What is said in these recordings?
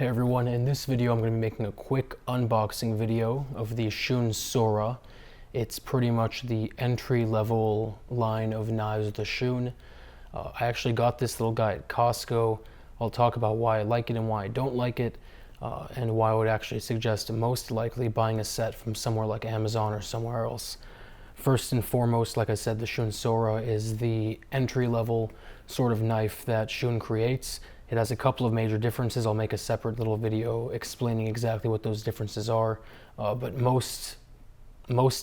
Hey everyone, in this video I'm going to be making a quick unboxing video of the Shun Sora. It's pretty much the entry-level line of knives with the Shun. I actually got this little guy at Costco. I'll talk about why I like it and why I don't like it, and why I would actually suggest most likely buying a set from somewhere like Amazon or somewhere else. First and foremost, like I said, the Shun Sora is the entry-level sort of knife that Shun creates. It has a couple of major differences. I'll make a separate little video explaining exactly what those differences are. But most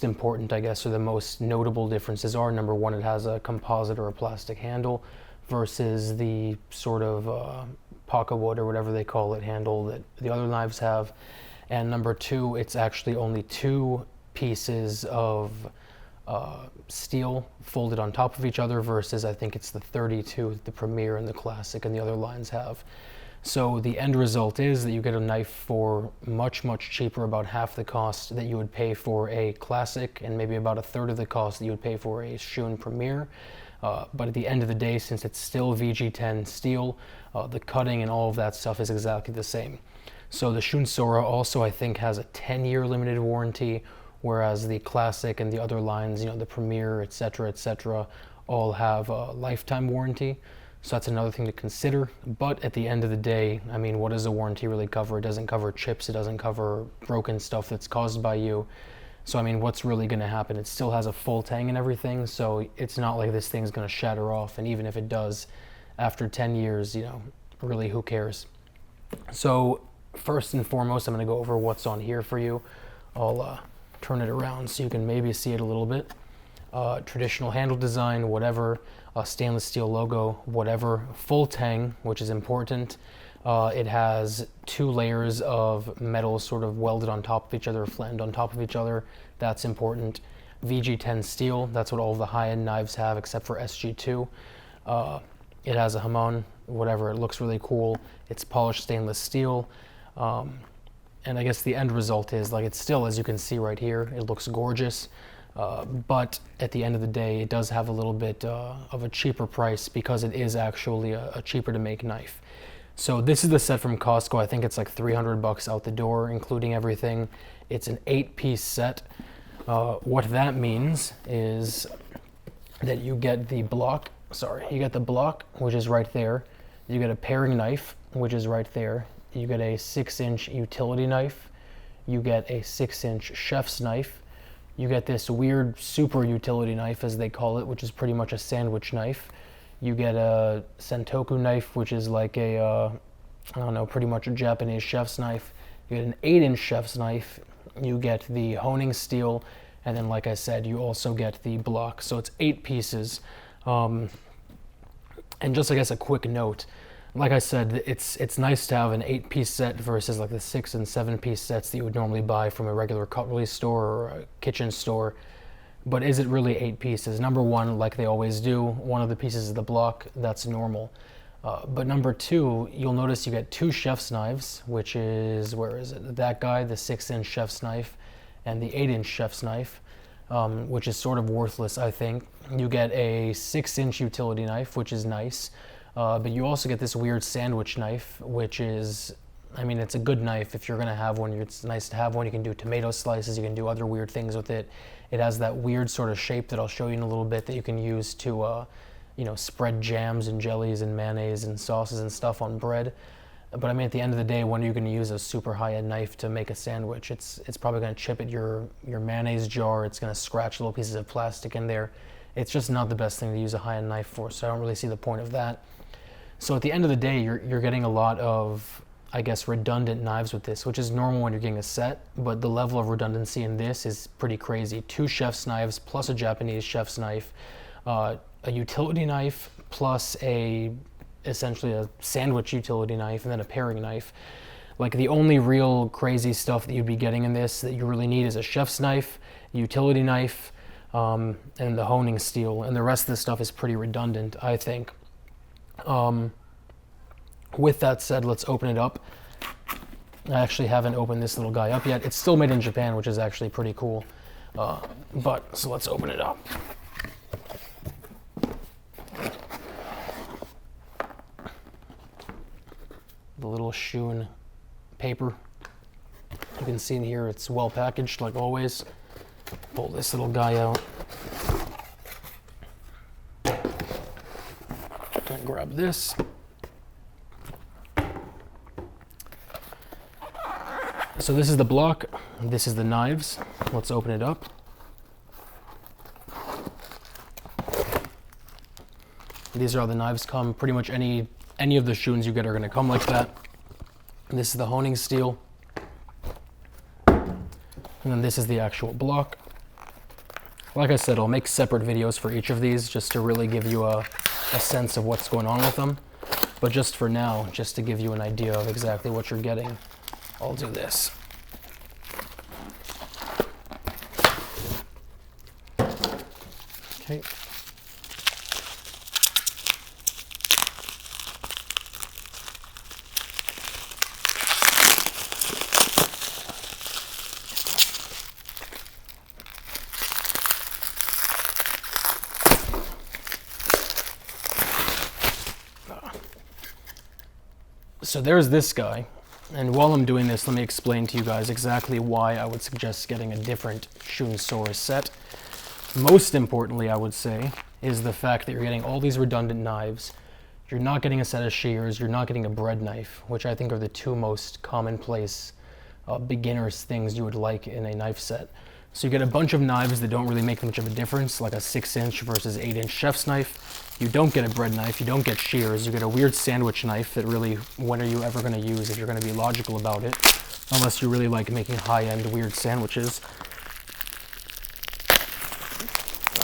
important, I guess, or the most notable differences are, number one, it has a composite or a plastic handle versus the sort of pocket wood or whatever they call it handle that the other knives have. And number two, it's actually only two pieces of steel folded on top of each other versus I think it's the 32, the Premier and the Classic and the other lines have. So the end result is that you get a knife for much cheaper, about half the cost that you would pay for a Classic and maybe about a third of the cost that you would pay for a Shun Premier. But at the end of the day, since it's still VG10 steel, the cutting and all of that stuff is exactly the same. So the Shun Sora also, I think, has a 10-year limited warranty, whereas the Classic and the other lines, the Premier, etc., all have a lifetime warranty. So that's another thing to consider. But at the end of the day, I mean, what does a warranty really cover? It doesn't cover chips, it doesn't cover broken stuff that's caused by you. So I mean, what's really going to happen? It still has a full tang and everything, so it's not like this thing's going to shatter off. And even if it does, after 10 years, really, who cares? So first and foremost, I'm going to go over what's on here for you. I'll turn it around so you can maybe see it a little bit. Traditional handle design, whatever. Stainless steel logo, whatever. Full tang, which is important. It has two layers of metal sort of welded on top of each other, flattened on top of each other. That's important. VG10 steel, that's what all the high-end knives have except for SG2. It has a hamon, whatever. It looks really cool. It's polished stainless steel. And I guess the end result is, like, it's still, as you can see right here, it looks gorgeous. But at the end of the day, it does have a little bit of a cheaper price because it is actually a cheaper to make knife. So this is the set from Costco. I think it's like 300 bucks out the door, including everything. It's an 8-piece set. What that means is that you get the block, which is right there. You get a paring knife, which is right there. You get a 6-inch utility knife. You get a 6-inch chef's knife. You get this weird super utility knife, as they call it, which is pretty much a sandwich knife. You get a sentoku knife, which is like a, I don't know, pretty much a Japanese chef's knife. You get an 8-inch chef's knife. You get the honing steel. And then, like I said, you also get the block. So it's 8 pieces. And just, I guess, a quick note. Like I said, it's nice to have an 8-piece set versus like the 6- and 7-piece sets that you would normally buy from a regular cutlery store or a kitchen store. But is it really 8 pieces? Number one, like they always do, one of the pieces is the block. That's normal. But number two, you'll notice you get 2 chef's knives, which is, where is it? That guy, the 6-inch chef's knife, and the 8-inch chef's knife, which is sort of worthless, I think. You get a 6-inch utility knife, which is nice. But you also get this weird sandwich knife, which is, I mean, it's a good knife if you're going to have one. It's nice to have one. You can do tomato slices. You can do other weird things with it. It has that weird sort of shape that I'll show you in a little bit that you can use to, spread jams and jellies and mayonnaise and sauces and stuff on bread. But I mean, at the end of the day, when you're going to use a super high-end knife to make a sandwich, it's probably going to chip at your mayonnaise jar. It's going to scratch little pieces of plastic in there. It's just not the best thing to use a high-end knife for, so I don't really see the point of that. So at the end of the day, you're getting a lot of, I guess, redundant knives with this, which is normal when you're getting a set, but the level of redundancy in this is pretty crazy. 2 chef's knives plus a Japanese chef's knife, a utility knife plus essentially a sandwich utility knife, and then a paring knife. Like, the only real crazy stuff that you'd be getting in this that you really need is a chef's knife, a utility knife, and the honing steel, and the rest of the stuff is pretty redundant, I think. With that said, let's open it up. I actually haven't opened this little guy up yet. It's still made in Japan, which is actually pretty cool. So let's open it up. The little Shun paper. You can see in here it's well packaged like always. Pull this little guy out. And grab this. So this is the block, this is the knives. Let's open it up. These are how the knives come. Pretty much any of the Shuns you get are gonna come like that. And this is the honing steel. And then this is the actual block. Like I said, I'll make separate videos for each of these just to really give you a sense of what's going on with them. But just for now, just to give you an idea of exactly what you're getting, I'll do this. Okay. So there's this guy, and while I'm doing this, let me explain to you guys exactly why I would suggest getting a different Shun Sora set. Most importantly, I would say, is the fact that you're getting all these redundant knives. You're not getting a set of shears, you're not getting a bread knife, which I think are the two most commonplace beginner's things you would like in a knife set. So you get a bunch of knives that don't really make much of a difference, like a 6-inch versus 8-inch chef's knife. You don't get a bread knife, you don't get shears, you get a weird sandwich knife that really, when are you ever going to use if you're going to be logical about it? Unless you really like making high-end weird sandwiches.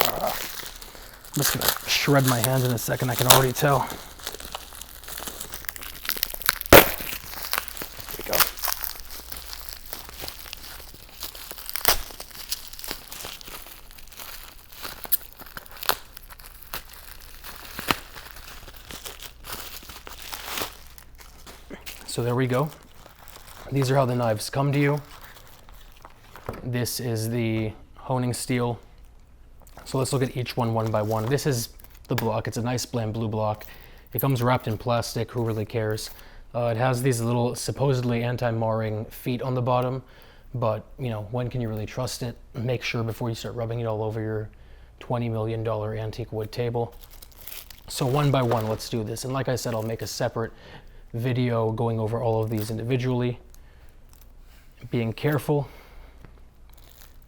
I'm just going to shred my hands in a second, I can already tell. There we go. So there we go. These are how the knives come to you. This is the honing steel. So let's look at each one by one. This is the block. It's a nice bland blue block. It comes wrapped in plastic. Who really cares? It has these little supposedly anti-marring feet on the bottom, but you know, when can you really trust it? Make sure before you start rubbing it all over your $20 million antique wood table. So one by one, let's do this. And like I said, I'll make a separate video going over all of these individually. Being careful.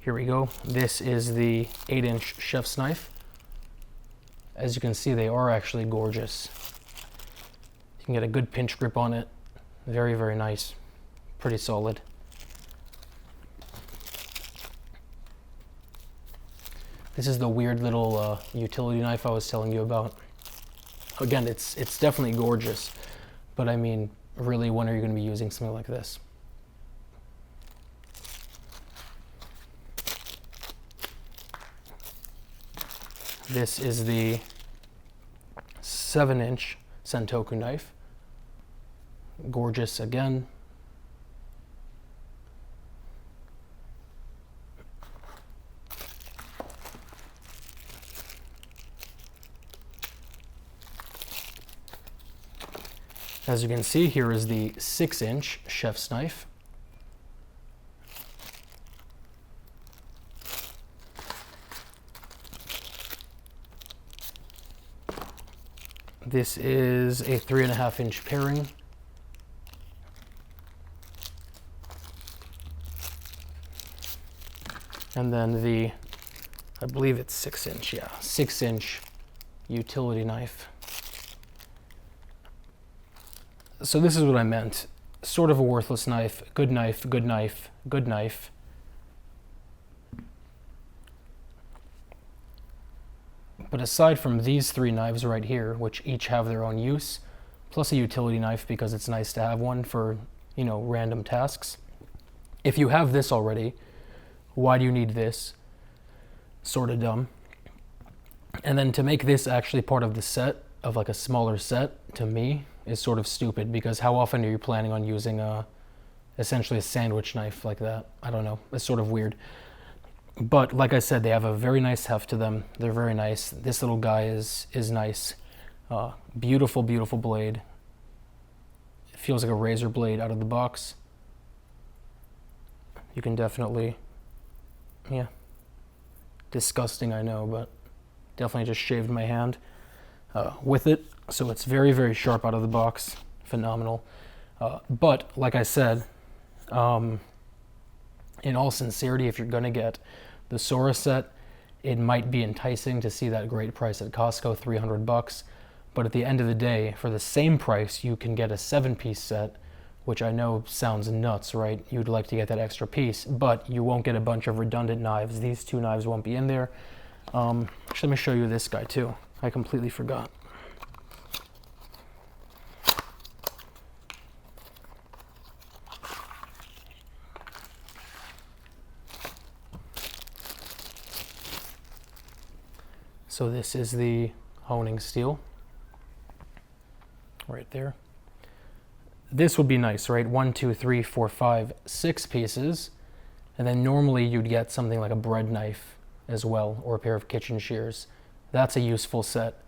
Here we go. This is the 8-inch chef's knife. As you can see, they are actually gorgeous. You can get a good pinch grip on it. Very, very nice. Pretty solid. This is the weird little utility knife I was telling you about. Again, it's definitely gorgeous. But I mean, really, when are you going to be using something like this? This is the 7-inch Sentoku knife. Gorgeous again. As you can see, here is the 6-inch chef's knife. This is a 3.5-inch paring. And then the, I believe it's 6-inch, yeah, 6-inch utility knife. So this is what I meant. Sort of a worthless knife, good knife, good knife, good knife. But aside from these three knives right here, which each have their own use, plus a utility knife because it's nice to have one for, you know, random tasks. If you have this already, why do you need this? Sort of dumb. And then to make this actually part of the set, of like a smaller set, to me, is sort of stupid, because how often are you planning on using essentially a sandwich knife like that? I don't know, it's sort of weird. But like I said, they have a very nice heft to them. They're very nice. This little guy is nice. Beautiful, beautiful blade. It feels like a razor blade out of the box. You can definitely, yeah, disgusting, I know, but definitely just shaved my hand with it. So it's very, very sharp out of the box. Phenomenal. But like I said, in all sincerity, if you're going to get the Sora set, it might be enticing to see that great price at Costco, $300. But at the end of the day, for the same price, you can get a 7-piece set, which I know sounds nuts, right? You'd like to get that extra piece, but you won't get a bunch of redundant knives. These 2 knives won't be in there. Actually, let me show you this guy too. I completely forgot. So this is the honing steel right there. This would be nice, right? 1, 2, 3, 4, 5, 6 pieces. And then normally you'd get something like a bread knife as well, or a pair of kitchen shears. That's a useful set.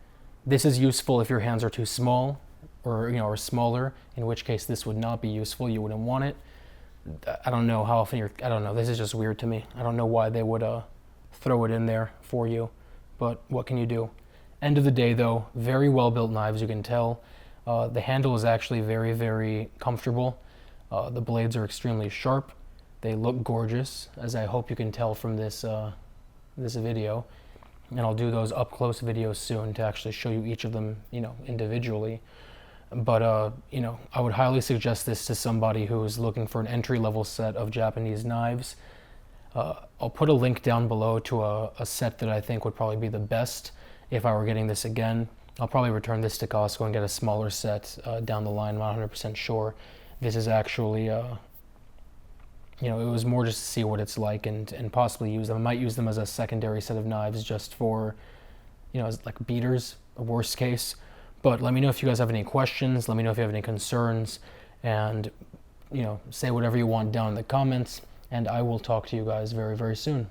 This is useful if your hands are too small or, or smaller, in which case this would not be useful. You wouldn't want it. I don't know how often I don't know. This is just weird to me. I don't know why they would throw it in there for you. But what can you do? End of the day though, very well built knives, you can tell. The handle is actually very, very comfortable. The blades are extremely sharp. They look gorgeous, as I hope you can tell from this, this video. And I'll do those up close videos soon to actually show you each of them, individually. But, I would highly suggest this to somebody who is looking for an entry-level set of Japanese knives. I'll put a link down below to a set that I think would probably be the best if I were getting this again. I'll probably return this to Costco and get a smaller set down the line. I'm not 100% sure. This is actually, it was more just to see what it's like and possibly use them. I might use them as a secondary set of knives just for, as like beaters, a worst case. But let me know if you guys have any questions. Let me know if you have any concerns. And, say whatever you want down in the comments. And I will talk to you guys very, very soon.